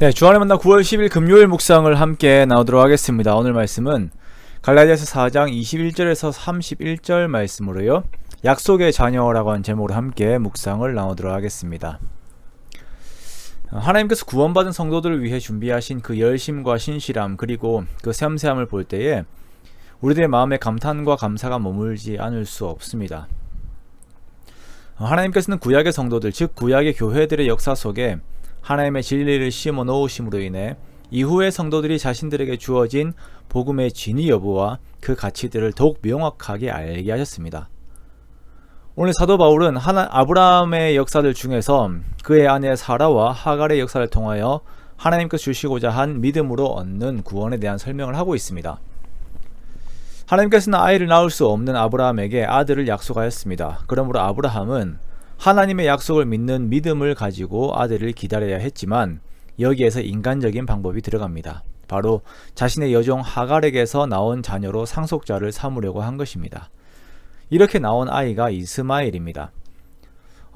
네, 주안의 만나 9월 10일 금요일 묵상을 함께 나누도록 하겠습니다. 오늘 말씀은 갈라디아서 4장 21절에서 31절 말씀으로요, 약속의 자녀라고 하는 제목으로 함께 묵상을 나누도록 하겠습니다. 하나님께서 구원받은 성도들을 위해 준비하신 그 열심과 신실함, 그리고 그 섬세함을 볼 때에 우리들의 마음에 감탄과 감사가 머물지 않을 수 없습니다. 하나님께서는 구약의 성도들, 즉 구약의 교회들의 역사 속에 하나님의 진리를 심어 놓으심으로 인해 이후의 성도들이 자신들에게 주어진 복음의 진위 여부와 그 가치들을 더욱 명확하게 알게 하셨습니다. 오늘 사도 바울은 아브라함의 역사들 중에서 그의 아내 사라와 하갈의 역사를 통하여 하나님께서 주시고자 한 믿음으로 얻는 구원에 대한 설명을 하고 있습니다. 하나님께서는 아이를 낳을 수 없는 아브라함에게 아들을 약속하였습니다. 그러므로 아브라함은 하나님의 약속을 믿는 믿음을 가지고 아들을 기다려야 했지만 여기에서 인간적인 방법이 들어갑니다. 바로 자신의 여종 하갈에게서 나온 자녀로 상속자를 삼으려고 한 것입니다. 이렇게 나온 아이가 이스마엘입니다.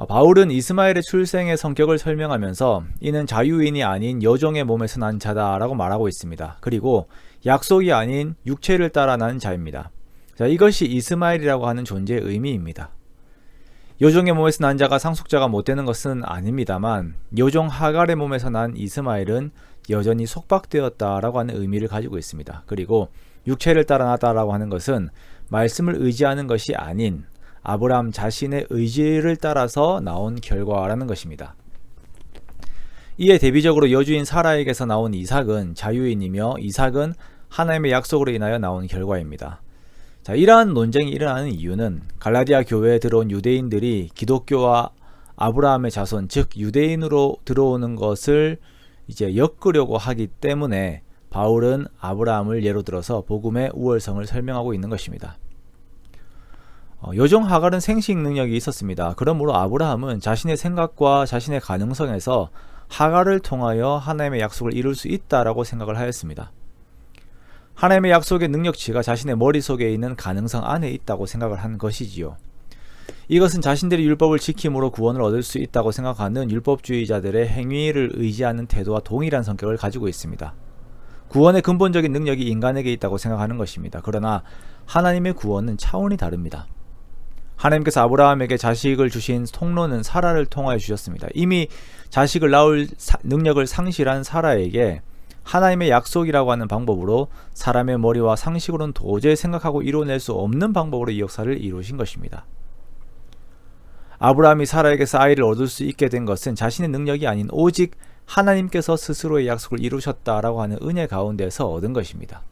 바울은 이스마엘의 출생의 성격을 설명하면서 이는 자유인이 아닌 여종의 몸에서 난 자다라고 말하고 있습니다. 그리고 약속이 아닌 육체를 따라 난 자입니다. 이것이 이스마엘이라고 하는 존재의 의미입니다. 여종의 몸에서 난 자가 상속자가 못 되는 것은 아닙니다만 여종 하갈의 몸에서 난 이스마엘은 여전히 속박되었다라고 하는 의미를 가지고 있습니다. 그리고 육체를 따라 났다라고 하는 것은 말씀을 의지하는 것이 아닌 아브라함 자신의 의지를 따라서 나온 결과라는 것입니다. 이에 대비적으로 여주인 사라에게서 나온 이삭은 자유인이며 이삭은 하나님의 약속으로 인하여 나온 결과입니다. 이러한 논쟁이 일어나는 이유는 갈라디아 교회에 들어온 유대인들이 기독교와 아브라함의 자손, 즉 유대인으로 들어오는 것을 이제 엮으려고 하기 때문에 바울은 아브라함을 예로 들어서 복음의 우월성을 설명하고 있는 것입니다. 여종 하갈은 생식 능력이 있었습니다. 그러므로 아브라함은 자신의 생각과 자신의 가능성에서 하갈을 통하여 하나님의 약속을 이룰 수 있다라고 생각을 하였습니다. 하나님의 약속의 능력치가 자신의 머릿속에 있는 가능성 안에 있다고 생각을 한 것이지요. 이것은 자신들이 율법을 지킴으로 구원을 얻을 수 있다고 생각하는 율법주의자들의 행위를 의지하는 태도와 동일한 성격을 가지고 있습니다. 구원의 근본적인 능력이 인간에게 있다고 생각하는 것입니다. 그러나 하나님의 구원은 차원이 다릅니다. 하나님께서 아브라함에게 자식을 주신 통로는 사라를 통하여 주셨습니다. 이미 자식을 낳을 능력을 상실한 사라에게 하나님의 약속이라고 하는 방법으로 사람의 머리와 상식으로는 도저히 생각하고 이뤄낼 수 없는 방법으로 이 역사를 이루신 것입니다. 아브라함이 사라에게서 아이를 얻을 수 있게 된 것은 자신의 능력이 아닌 오직 하나님께서 스스로의 약속을 이루셨다라고 하는 은혜 가운데서 얻은 것입니다.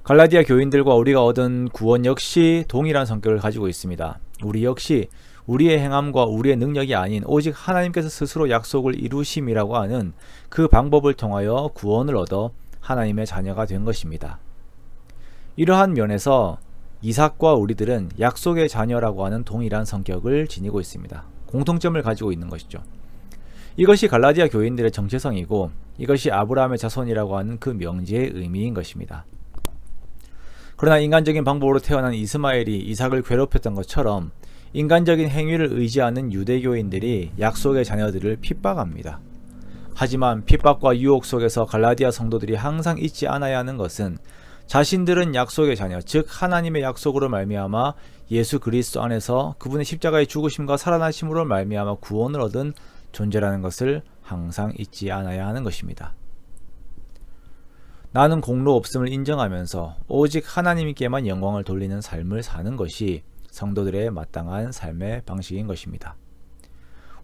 갈라디아 교인들과 우리가 얻은 구원 역시 동일한 성격을 가지고 있습니다. 우리 역시 우리의 행함과 우리의 능력이 아닌 오직 하나님께서 스스로 약속을 이루심이라고 하는 그 방법을 통하여 구원을 얻어 하나님의 자녀가 된 것입니다. 이러한 면에서 이삭과 우리들은 약속의 자녀라고 하는 동일한 성격을 지니고 있습니다. 공통점을 가지고 있는 것이죠. 이것이 갈라디아 교인들의 정체성이고 이것이 아브라함의 자손이라고 하는 그 명제의 의미인 것입니다. 그러나 인간적인 방법으로 태어난 이스마엘이 이삭을 괴롭혔던 것처럼 인간적인 행위를 의지하는 유대교인들이 약속의 자녀들을 핍박합니다. 하지만 핍박과 유혹 속에서 갈라디아 성도들이 항상 잊지 않아야 하는 것은 자신들은 약속의 자녀, 즉 하나님의 약속으로 말미암아 예수 그리스도 안에서 그분의 십자가의 죽으심과 살아나심으로 말미암아 구원을 얻은 존재라는 것을 항상 잊지 않아야 하는 것입니다. 나는 공로 없음을 인정하면서 오직 하나님께만 영광을 돌리는 삶을 사는 것이 성도들의 마땅한 삶의 방식인 것입니다.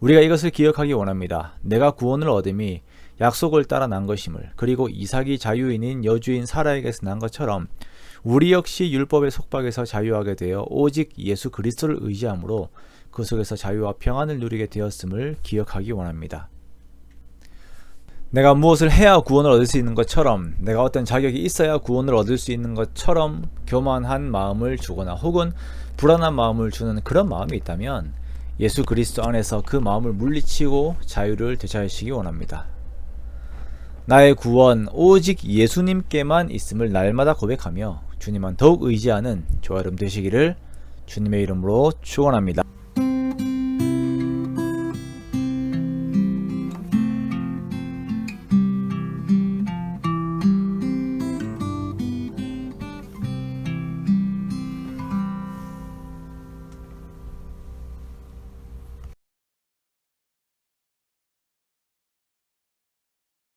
우리가 이것을 기억하기 원합니다. 내가 구원을 얻음이 약속을 따라 난 것임을, 그리고 이삭이 자유인인 여주인 사라에게서 난 것처럼 우리 역시 율법의 속박에서 자유하게 되어 오직 예수 그리스도를 의지함으로 그 속에서 자유와 평안을 누리게 되었음을 기억하기 원합니다. 내가 무엇을 해야 구원을 얻을 수 있는 것처럼, 내가 어떤 자격이 있어야 구원을 얻을 수 있는 것처럼 교만한 마음을 주거나 혹은 불안한 마음을 주는 그런 마음이 있다면 예수 그리스도 안에서 그 마음을 물리치고 자유를 되찾으시기 원합니다. 나의 구원 오직 예수님께만 있음을 날마다 고백하며 주님만 더욱 의지하는 저와 여러분 되시기를 주님의 이름으로 축원합니다.